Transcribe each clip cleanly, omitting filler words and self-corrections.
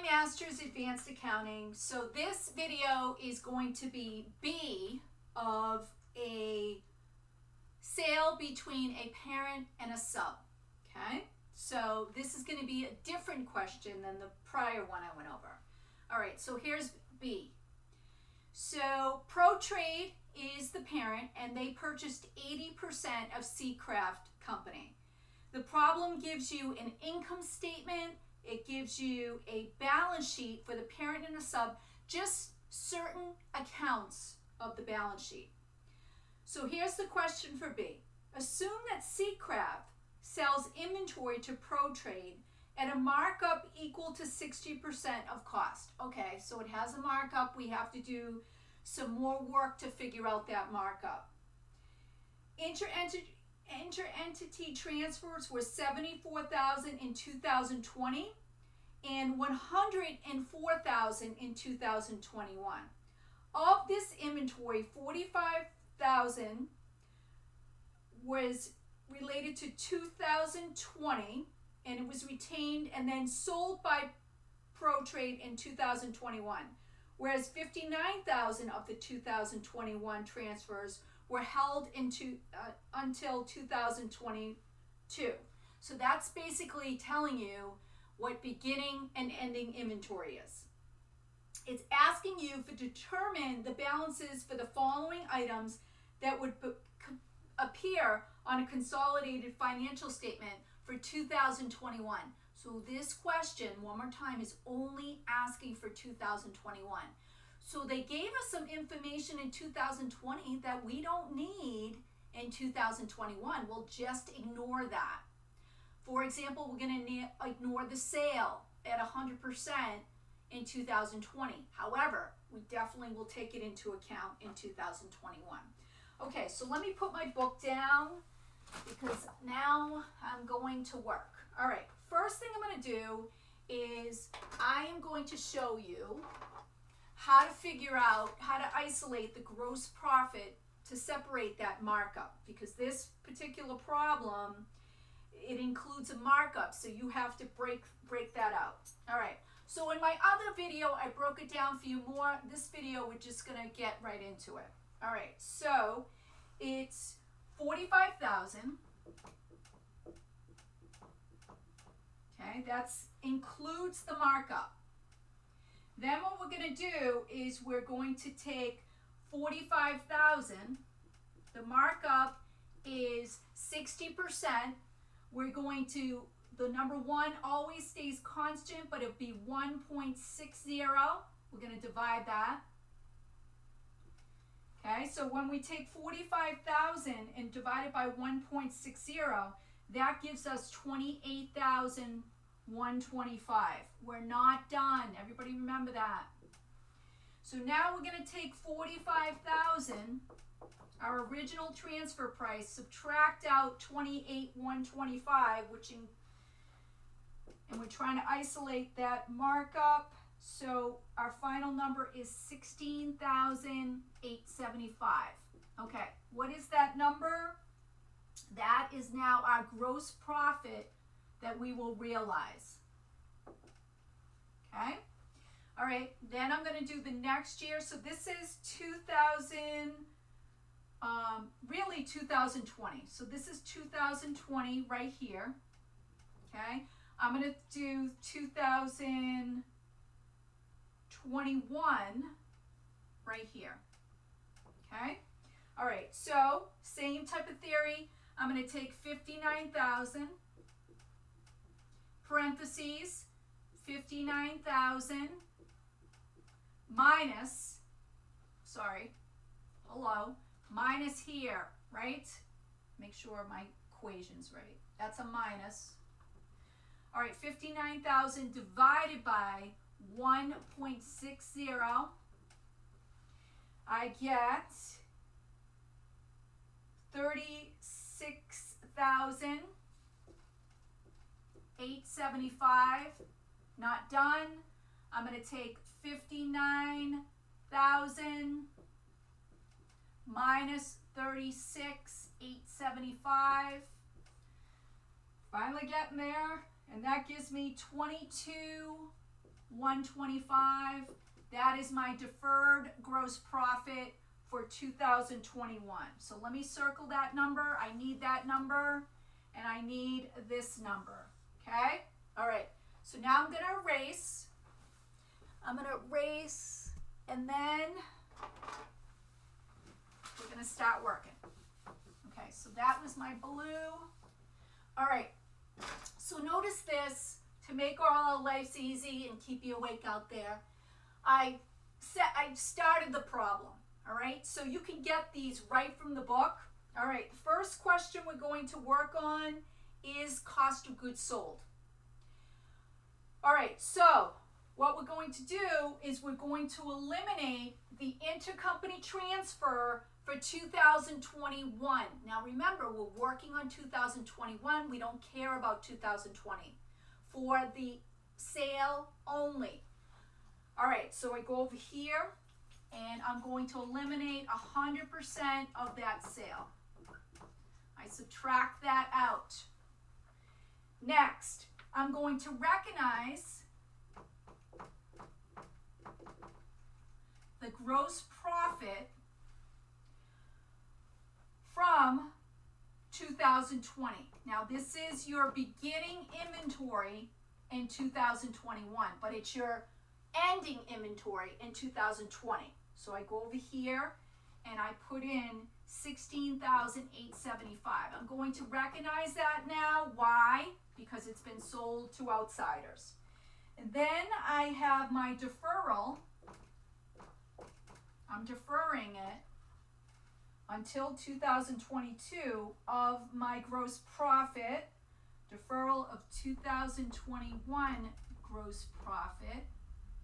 Master's Advanced Accounting. So this video is going to be B of a sale between a parent and a sub. Okay, so this is going to be a different question than the prior one I went over. All right, so here's B. So ProTrade is the parent and they purchased 80% of Seacraft Company. The problem gives you an income statement, it gives you a balance sheet for the parent and the sub, just certain accounts of the balance sheet. So here's the question for B. Assume that Seacraft sells inventory to ProTrade at a markup equal to 60% of cost. Okay, so it has a markup. We have to do some more work to figure out that markup. Inter-entity transfers were $74,000 in 2020 and $104,000 in 2021. Of this inventory, $45,000 was related to 2020 and it was retained and then sold by ProTrade in 2021, whereas $59,000 of the 2021 transfers were held until 2022. So that's basically telling you what beginning and ending inventory is. It's asking you to determine the balances for the following items that would appear on a consolidated financial statement for 2021. So this question, one more time, is only asking for 2021. So they gave us some information in 2020 that we don't need in 2021. We'll just ignore that. For example, we're going to ignore the sale at 100% in 2020. However, we definitely will take it into account in 2021. Okay, so let me put my book down because now I'm going to work. All right, first thing I'm going to do is I am going to show you how to figure out how to isolate the gross profit to separate that markup, because this particular problem, it includes a markup, so you have to break that out. All right, so in my other video I broke it down for you more. This video we're just gonna get right into it. All right, so it's 45,000. Okay, that includes the markup. Then what we're going to do is we're going to take 45,000. The markup is 60%. We're going to, the number one always stays constant, but it'll be 1.60. We're going to divide that. Okay, so when we take 45,000 and divide it by 1.60, that gives us 28,125. We're not done. Everybody remember that. So now we're going to take 45,000, our original transfer price, subtract out 28,125, and we're trying to isolate that markup. So our final number is 16,875. Okay, what is that number? That is now our gross profit that we will realize. Okay, all right, then I'm going to do the next year. So this is 2020. So this is 2020 right here. Okay, I'm going to do 2021 right here. Okay, all right, so same type of theory. I'm going to take 59,000, parentheses, 59,000 minus, minus here, right? Make sure my equation's right. That's a minus. All right, 59,000 divided by 1.60. I get 36,875. Not done. I'm going to take 59,000 minus 36,875. Finally getting there. And that gives me 22,000 125. That is my deferred gross profit for 2021. So let me circle that number. I need that number, and I need this number. Okay? All right. So now I'm going to erase. And then we're going to start working. Okay, so that was my blue. All right. So notice this, to make all our lives easy and keep you awake out there. I started the problem. All right, so you can get these right from the book. All right, the first question we're going to work on is cost of goods sold. All right, so what we're going to do is we're going to eliminate the intercompany transfer for 2021. Now remember, we're working on 2021. We don't care about 2020 for the sale only. All right, so I go over here and I'm going to eliminate 100% of that sale. I subtract that out. Next, I'm going to recognize the gross profit from 2020. Now this is your beginning inventory in 2021, but it's your ending inventory in 2020. So I go over here and I put in $16,875. I'm going to recognize that now. Why? Because it's been sold to outsiders. And then I have my deferral. I'm deferring it until 2022 of my gross profit. Deferral of 2021 gross profit.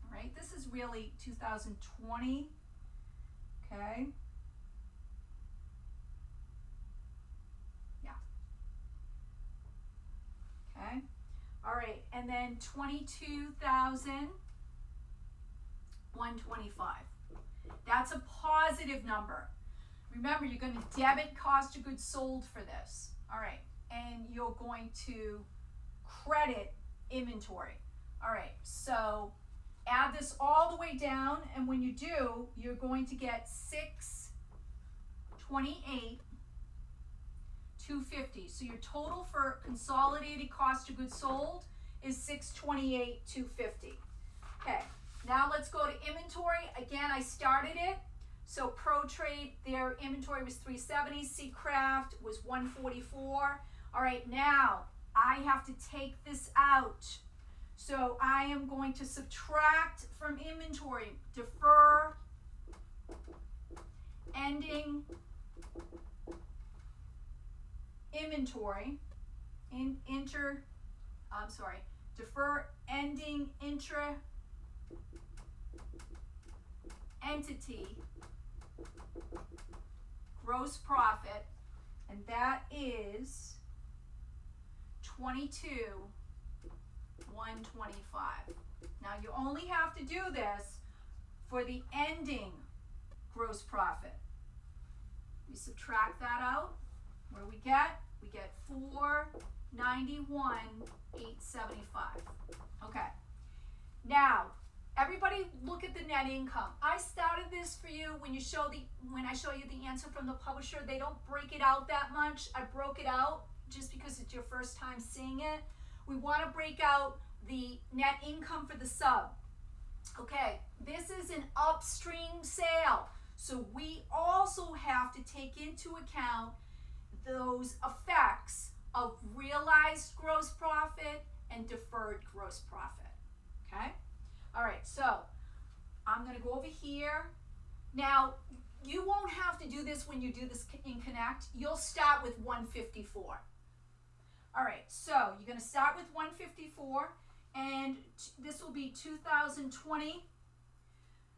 All right, this is really 2020. Okay. Yeah. Okay. All right, and then 22,125. That's a positive number. Remember, you're going to debit cost of goods sold for this. All right, and you're going to credit inventory. All right, so add this all the way down, and when you do, you're going to get 628,250. So your total for consolidated cost of goods sold is 628,250. Okay, now let's go to inventory. Again, I started it. So Pro Trade, their inventory was 370. C Craft was 144. All right, now I have to take this out. So I am going to subtract from inventory, defer ending inventory, defer ending intra entity gross profit, and that is 22,125. Now you only have to do this for the ending gross profit. We subtract that out. What do we get? We get 491,875. Okay. Now, everybody look at the net income. I started this for you when I show you the answer from the publisher. They don't break it out that much. I broke it out just because it's your first time seeing it. We want to break out the net income for the sub. Okay, this is an upstream sale. So we also have to take into account those effects of realized gross profit and deferred gross profit. Okay? All right, so I'm going to go over here. Now, you won't have to do this when you do this in Connect. You'll start with 154. All right, so you're going to start with 154, and this will be 2020.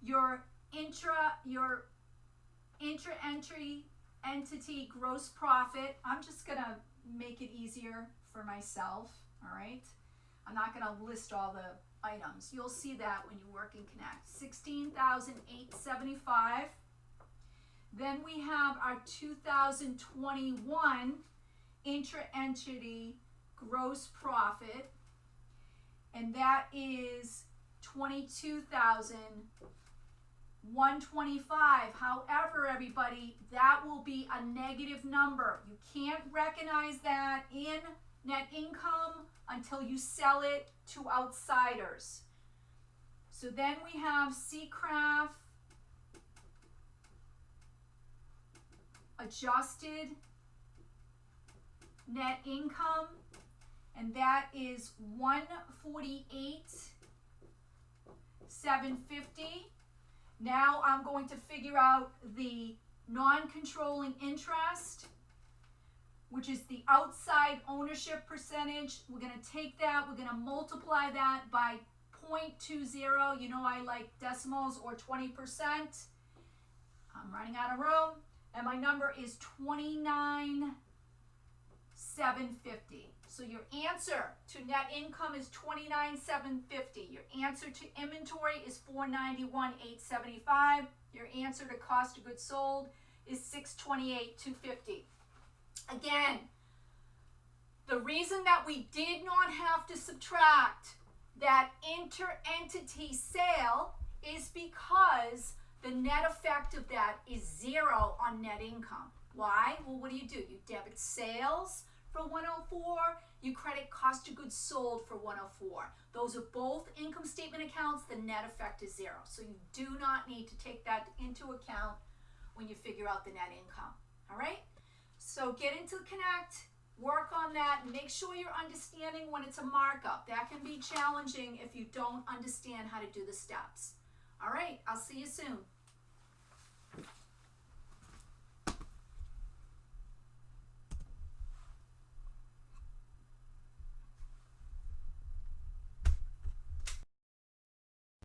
Your intra-entry entity gross profit. I'm just going to make it easier for myself, all right? I'm not going to list all the items. You'll see that when you work in Connect. 16,875. Then we have our 2021 intra-entity gross profit, and that is $22,125. However, everybody, that will be a negative number. You can't recognize that in net income until you sell it to outsiders. So then we have Seacraft adjusted net income, and that is $148,750. Now I'm going to figure out the non-controlling interest, which is the outside ownership percentage. We're going to take that, we're going to multiply that by 0.20. You know I like decimals, or 20%. I'm running out of room. And my number is $29,750. So your answer to net income is $29,750. Your answer to inventory is $491,875. Your answer to cost of goods sold is $628,250. Again, the reason that we did not have to subtract that inter-entity sale is because the net effect of that is 0 on net income. Why? Well, what do? You debit sales for 104, you credit cost of goods sold for 104. Those are both income statement accounts. The net effect is 0. So you do not need to take that into account when you figure out the net income. All right? So get into Connect, work on that, and make sure you're understanding when it's a markup. That can be challenging if you don't understand how to do the steps. All right, I'll see you soon.